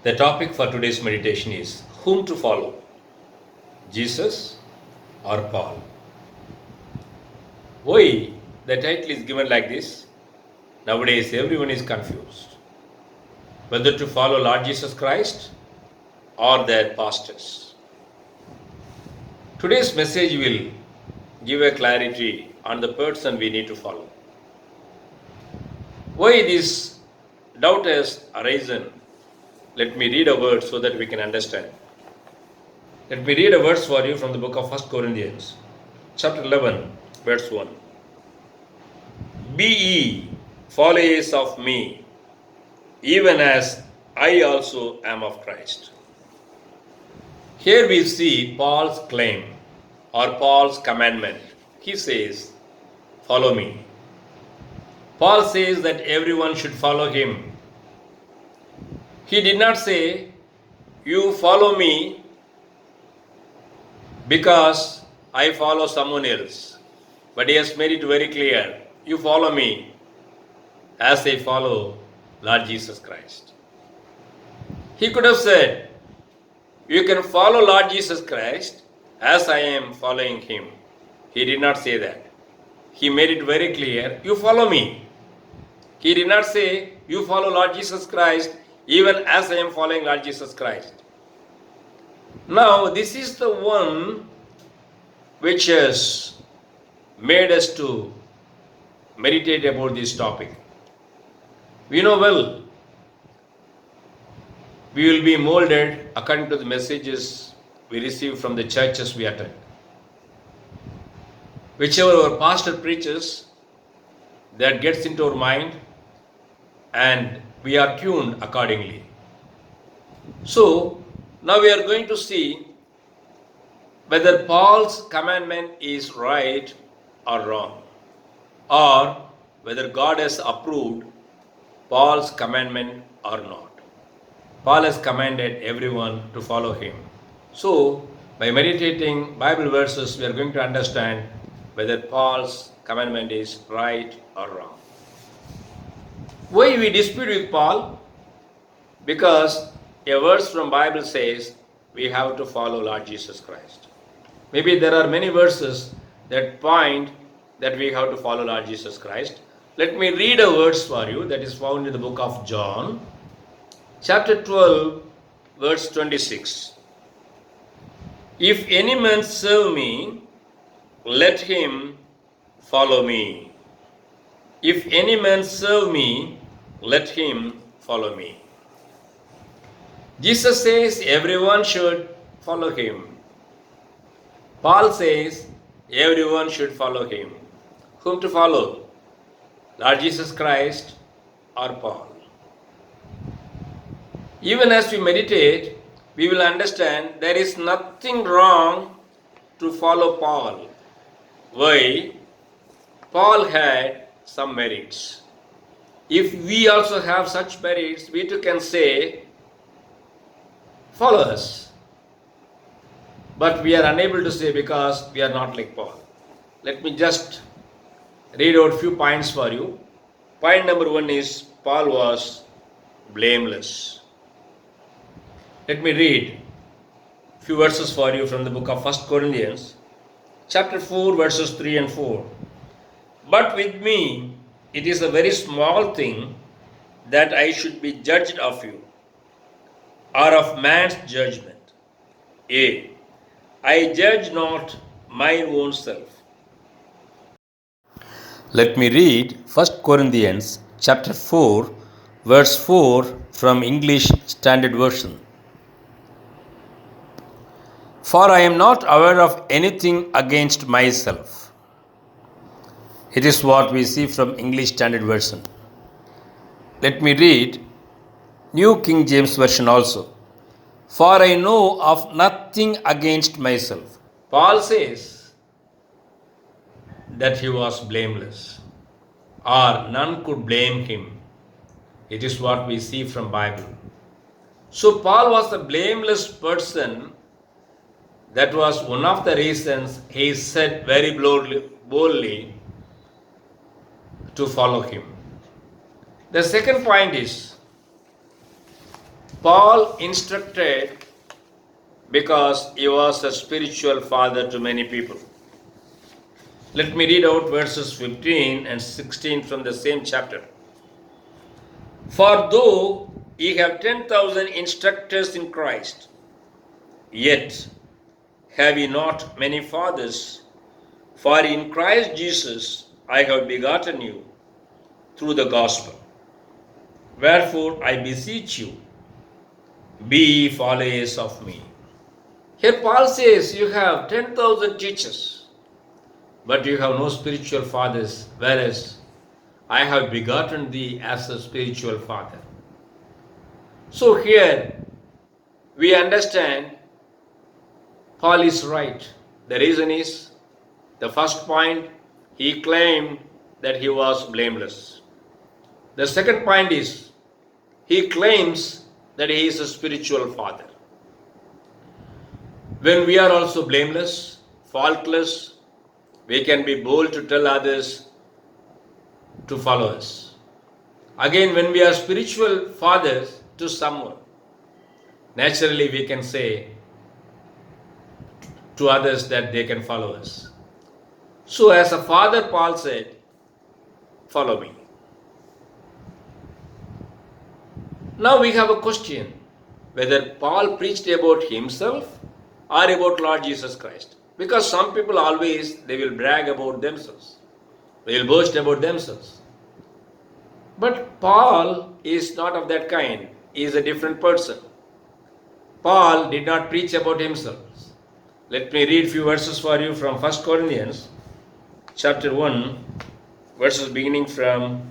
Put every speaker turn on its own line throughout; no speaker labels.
The topic for today's meditation is whom to follow, Jesus or Paul? Why the title is given like this? Nowadays everyone is confused whether to follow Lord Jesus Christ or their pastors. Today's message will give a clarity on the person we need to follow. Why this doubt has arisen? Let me read a word so that we can understand. Let me read a verse for you from the book of 1 Corinthians, chapter 11, verse 1. Be ye followers of me, even as I also am of Christ. Here we see Paul's claim or Paul's commandment. He says, follow me. Paul says that everyone should follow him. He did not say, you follow me because I follow someone else. But he has made it very clear, you follow me as I follow Lord Jesus Christ. He could have said, you can follow Lord Jesus Christ as I am following him. He did not say that. He made it very clear, you follow me. He did not say, you follow Lord Jesus Christ even as I am following Lord Jesus Christ. Now, this is the one which has made us to meditate about this topic. We know well, we will be molded according to the messages we receive from the churches we attend. Whichever our pastor preaches, that gets into our mind and we are tuned accordingly. So, now we are going to see whether Paul's commandment is right or wrong, or whether God has approved Paul's commandment or not. Paul has commanded everyone to follow him. So, by meditating Bible verses, we are going to understand whether Paul's commandment is right or wrong. Why we dispute with Paul? Because a verse from Bible says we have to follow Lord Jesus Christ. Maybe there are many verses that point that we have to follow Lord Jesus Christ. Let me read a verse for you that is found in the book of John, chapter 12, verse 26. If any man serve me, let him follow me. If any man serve me, let him follow me. Jesus says everyone should follow him. Paul says everyone should follow him. Whom to follow? Lord Jesus Christ or Paul? Even as we meditate, we will understand there is nothing wrong to follow Paul. Why? Paul had some merits. If we also have such merits, we too can say, follow us. But we are unable to say because we are not like Paul. Let me just read out a few points for you. Point number 1 is Paul was blameless. Let me read a few verses for you from the book of 1 Corinthians, chapter 4, verses 3 and 4. But with me, it is a very small thing that I should be judged of you, or of man's judgment. A. I judge not mine own self. Let me read 1 Corinthians chapter 4, verse 4 from English Standard Version. For I am not aware of anything against myself. It is what we see from English Standard Version. Let me read New King James Version also. For I know of nothing against myself. Paul says that he was blameless, or none could blame him. It is what we see from Bible. So Paul was a blameless person. That was one of the reasons he said very boldly to follow him. The second point is, Paul instructed because he was a spiritual father to many people. Let me read out verses 15 and 16 from the same chapter. For though ye have 10,000 instructors in Christ, yet have ye not many fathers, for in Christ Jesus I have begotten you through the gospel. Wherefore I beseech you, be ye followers of me. Here Paul says you have 10,000 teachers, but you have no spiritual fathers, whereas I have begotten thee as a spiritual father. So here we understand Paul is right. The reason is, the first point, he claimed that he was blameless. The second point is, he claims that he is a spiritual father. When we are also blameless, faultless, we can be bold to tell others to follow us. Again, when we are spiritual fathers to someone, naturally we can say to others that they can follow us. So as a father, Paul said, follow me. Now we have a question, whether Paul preached about himself or about Lord Jesus Christ. Because some people always, they will brag about themselves. They will boast about themselves. But Paul is not of that kind. He is a different person. Paul did not preach about himself. Let me read a few verses for you from 1 Corinthians chapter 1, verses beginning from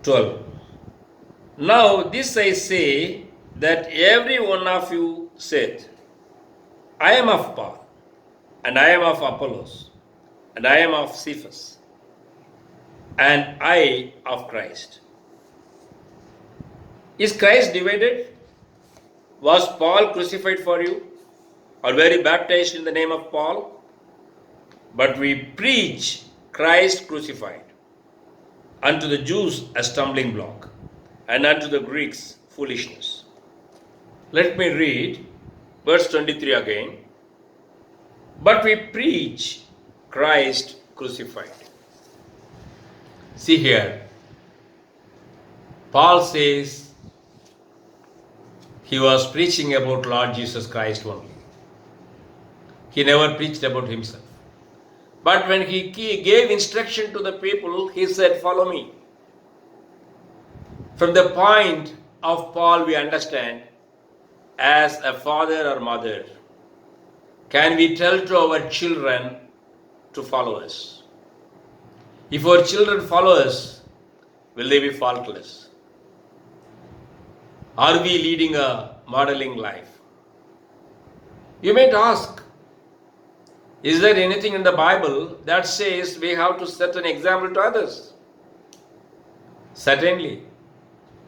12. Now this I say, that every one of you saith, I am of Paul, and I am of Apollos, and I am of Cephas, and I of Christ. Is Christ divided? Was Paul crucified for you? Or were you baptized in the name of Paul? But we preach Christ crucified, unto the Jews a stumbling block, and unto the Greeks foolishness. Let me read verse 23 again. But we preach Christ crucified. See here, Paul says he was preaching about Lord Jesus Christ only. He never preached about himself. But when he gave instruction to the people, he said, follow me. From the point of Paul, we understand, as a father or mother, can we tell to our children to follow us? If our children follow us, will they be faultless? Are we leading a modeling life? You might ask, is there anything in the Bible that says we have to set an example to others? Certainly.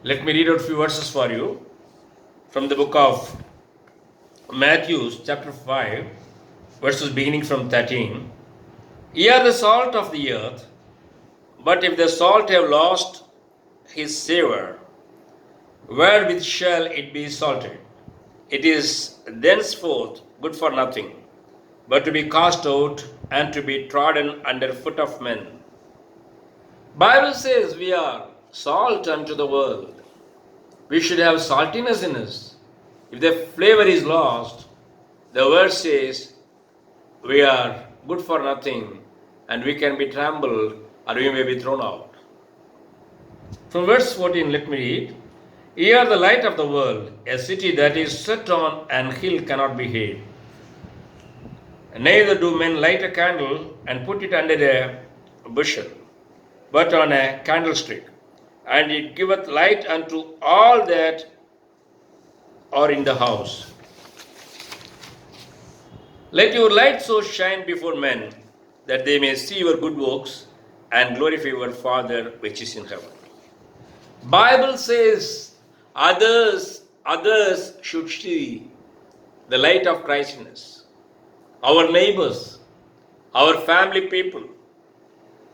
Let me read out a few verses for you from the book of Matthew, chapter 5, verses beginning from 13. Ye are the salt of the earth, but if the salt have lost his savour, wherewith shall it be salted? It is thenceforth good for nothing, but to be cast out and to be trodden under foot of men. Bible says we are salt unto the world. We should have saltiness in us. If the flavor is lost, the word says we are good for nothing and we can be trampled or we may be thrown out. From verse 14, let me read. Ye are the light of the world. A city that is set on an hill cannot be hid. Neither do men light a candle and put it under a bushel, but on a candlestick, and it giveth light unto all that are in the house. Let your light so shine before men, that they may see your good works and glorify your Father which is in heaven. Bible says others should see the light of Christ in us. Our neighbors, our family people,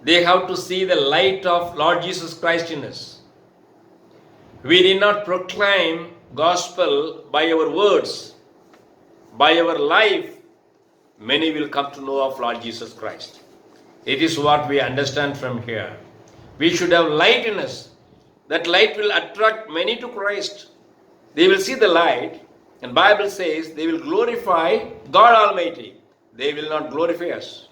they have to see the light of Lord Jesus Christ in us. We did not proclaim gospel by our words, by our life. Many will come to know of Lord Jesus Christ. It is what we understand from here. We should have light in us. That light will attract many to Christ. They will see the light, and Bible says they will glorify God Almighty. They will not glorify us.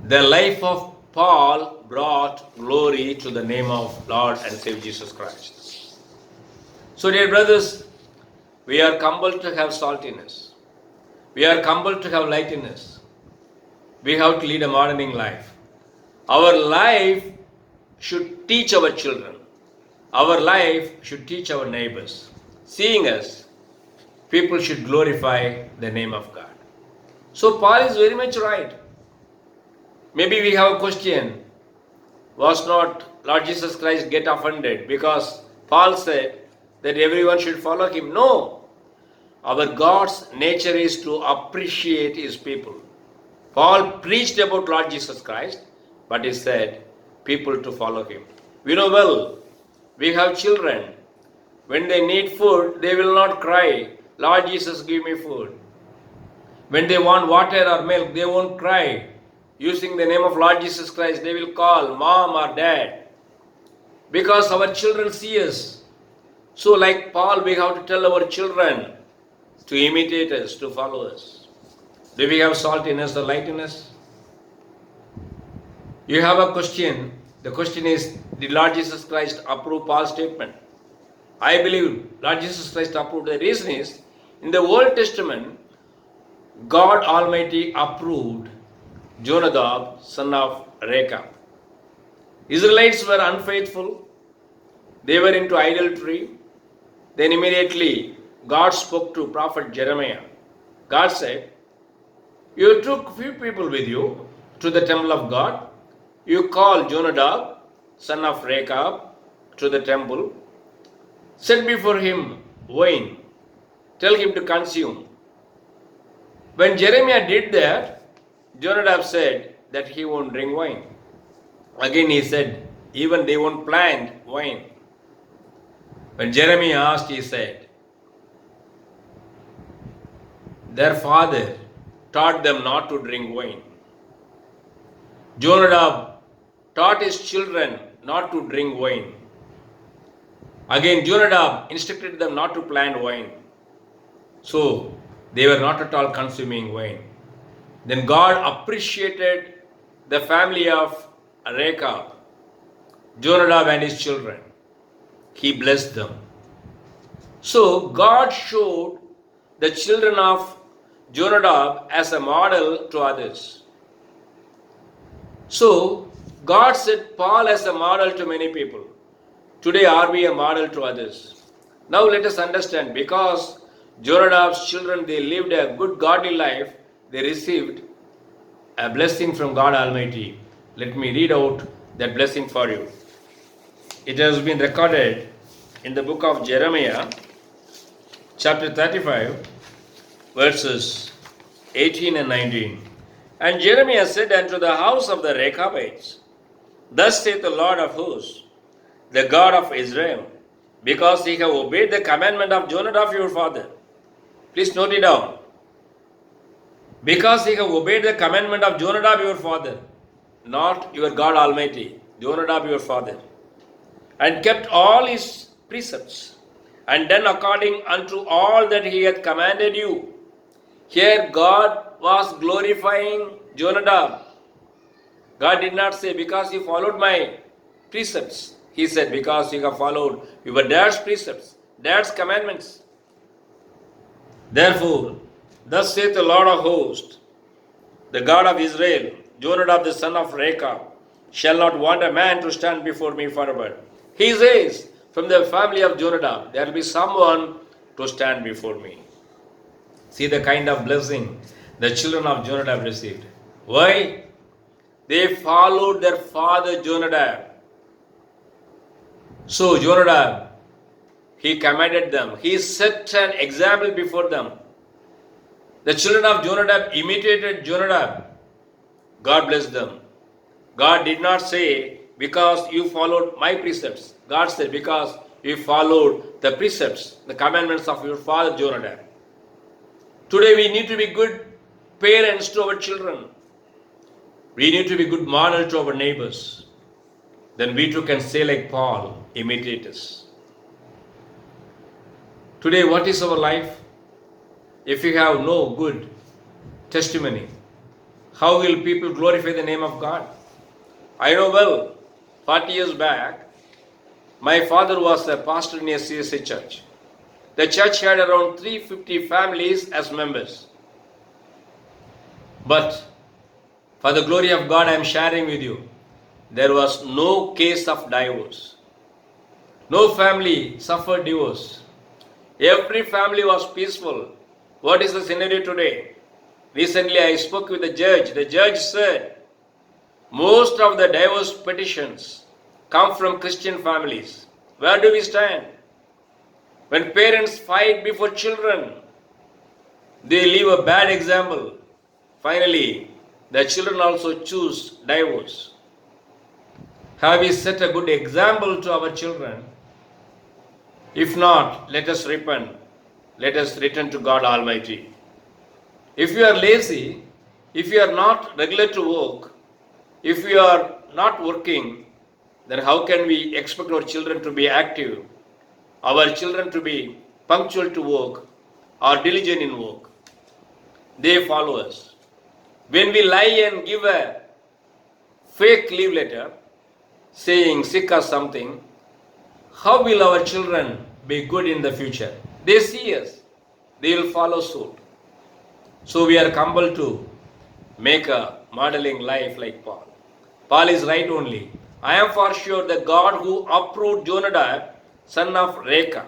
The life of Paul brought glory to the name of Lord and Savior Jesus Christ. So, dear brothers, we are compelled to have saltiness. We are compelled to have light in us. We have to lead a modeling life. Our life should teach our children. Our life should teach our neighbors. Seeing us, people should glorify the name of God. So Paul is very much right. Maybe we have a question. Was not Lord Jesus Christ get offended because Paul said that everyone should follow him? No. Our God's nature is to appreciate his people. Paul preached about Lord Jesus Christ, but he said people to follow him. We know well, we have children. When they need food, they will not cry, Lord Jesus, give me food. When they want water or milk, they won't cry. Using the name of Lord Jesus Christ, they will call mom or dad. Because our children see us. So like Paul, we have to tell our children to imitate us, to follow us. Do we have salt in us or light in us? You have a question. The question is, did Lord Jesus Christ approve Paul's statement? I believe Lord Jesus Christ approved. The reason is, in the Old Testament, God Almighty approved Jonadab, son of Rechab. Israelites were unfaithful. They were into idolatry. Then immediately God spoke to prophet Jeremiah. God said, you took few people with you to the temple of God. You called Jonadab, son of Rechab, to the temple. Set before him wine. Tell him to consume. When Jeremiah did that, Jonadab said that he won't drink wine. Again he said, even they won't plant wine. When Jeremiah asked, he said, their father taught them not to drink wine. Jonadab taught his children not to drink wine. Again, Jonadab instructed them not to plant wine. So, they were not at all consuming wine. Then God appreciated the family of Rechab, Jonadab and his children. He blessed them. So, God showed the children of Jonadab as a model to others. So, God set Paul as a model to many people. Today, are we a model to others? Now, let us understand, because Jonadab's children, they lived a good godly life, they received a blessing from God Almighty. Let me read out that blessing for you. It has been recorded in the book of Jeremiah, chapter 35, verses 18 and 19. And Jeremiah said unto the house of the Rechabites, thus saith the Lord of hosts, the God of Israel, because ye have obeyed the commandment of Jonadab your father. Please note it down. Because ye have obeyed the commandment of Jonadab your father, not your God Almighty, Jonadab your father, and kept all his precepts, and done according unto all that he hath commanded you. Here God was glorifying Jonadab. God did not say, because you followed my precepts. He said, because you have followed your dad's precepts, dad's commandments. Therefore, thus saith the Lord of hosts, the God of Israel, Jonadab the son of Rechab, shall not want a man to stand before me forever. He says, from the family of Jonadab, there will be someone to stand before me. See the kind of blessing the children of Jonadab received. Why? They followed their father Jonadab. So Jonadab, he commanded them. He set an example before them. The children of Jonadab imitated Jonadab. God blessed them. God did not say, because you followed my precepts. God said, because you followed the precepts, the commandments of your father Jonadab. Today we need to be good parents to our children. We need to be good model to our neighbors. Then we too can say like Paul, imitate us. Today, what is our life? If we have no good testimony, how will people glorify the name of God? I know well, 40 years back, my father was a pastor in a CSA church. The church had around 350 families as members. But for the glory of God, I am sharing with you, there was no case of divorce. No family suffered divorce. Every family was peaceful. What is the scenario today? Recently I spoke with the judge. The judge said, most of the divorce petitions come from Christian families. Where do we stand? When parents fight before children, they leave a bad example. Finally, the children also choose divorce. Have we set a good example to our children? If not, let us repent. Let us return to God Almighty. If you are lazy, if you are not regular to work, if you are not working, then how can we expect our children to be active, our children to be punctual to work or diligent in work? They follow us. When we lie and give a fake leave letter saying sick or something, how will our children be good in the future? They see us, they will follow suit. So we are compelled to make a modeling life like Paul. Paul is right only. I am for sure the God who approved Jonadab, son of Rechab,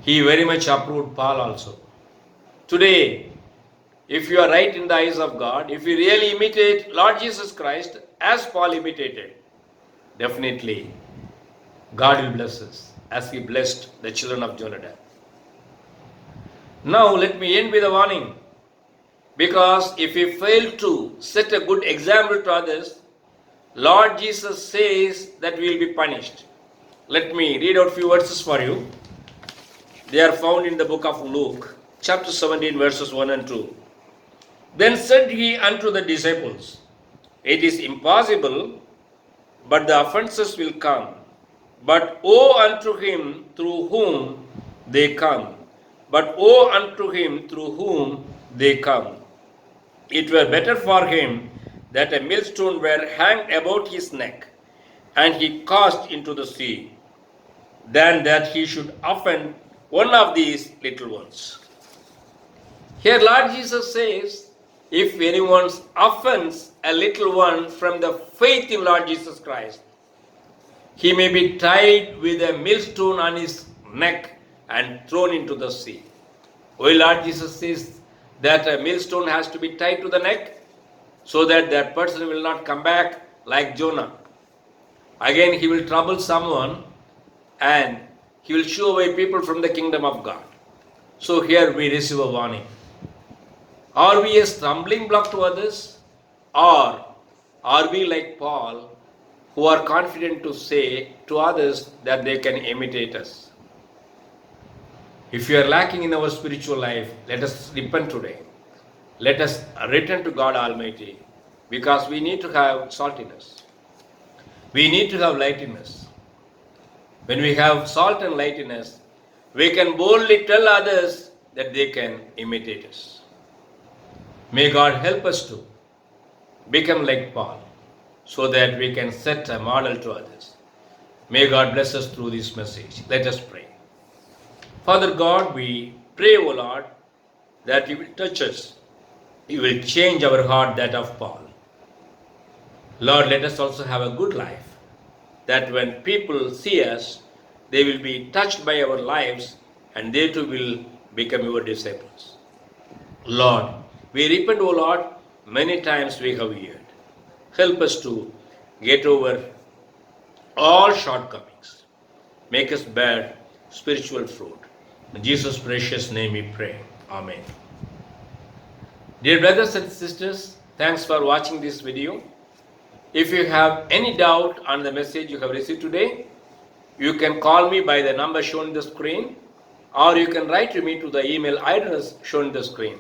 he very much approved Paul also. Today, if you are right in the eyes of God, if you really imitate Lord Jesus Christ as Paul imitated, definitely God will bless us as he blessed the children of Jonadab. Now let me end with a warning. Because if we fail to set a good example to others, Lord Jesus says that we will be punished. Let me read out a few verses for you. They are found in the book of Luke, chapter 17, verses 1 and 2. Then said he unto the disciples, it is impossible, but the offenses will come. But woe unto him through whom they come. But woe unto him through whom they come. It were better for him that a millstone were hanged about his neck, and he cast into the sea, than that he should offend one of these little ones. Here Lord Jesus says, if anyone offends a little one from the faith in Lord Jesus Christ, he may be tied with a millstone on his neck and thrown into the sea. Why Lord Jesus says that a millstone has to be tied to the neck? So that that person will not come back like Jonah. Again he will trouble someone and he will shoo away people from the kingdom of God. So here we receive a warning. Are we a stumbling block to others? Or are we like Paul, who are confident to say to others that they can imitate us? If you are lacking in our spiritual life, let us repent today. Let us return to God Almighty, because we need to have saltiness. We need to have lightiness. When we have salt and lightiness, we can boldly tell others that they can imitate us. May God help us to become like Paul, so that we can set a model to others. May God bless us through this message. Let us pray. Father God, we pray, O Lord, that you will touch us. You will change our heart, that of Paul. Lord, let us also have a good life, that when people see us, they will be touched by our lives, and they too will become your disciples. Lord, we repent, O Lord, many times we have erred. Help us to get over all shortcomings. Make us bear spiritual fruit. In Jesus' precious name we pray. Amen. Dear brothers and sisters, thanks for watching this video. If you have any doubt on the message you have received today, You can call me by the number shown in the screen, or you can write to me to the email address shown in the screen.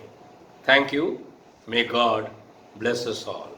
Thank you. May God bless us all.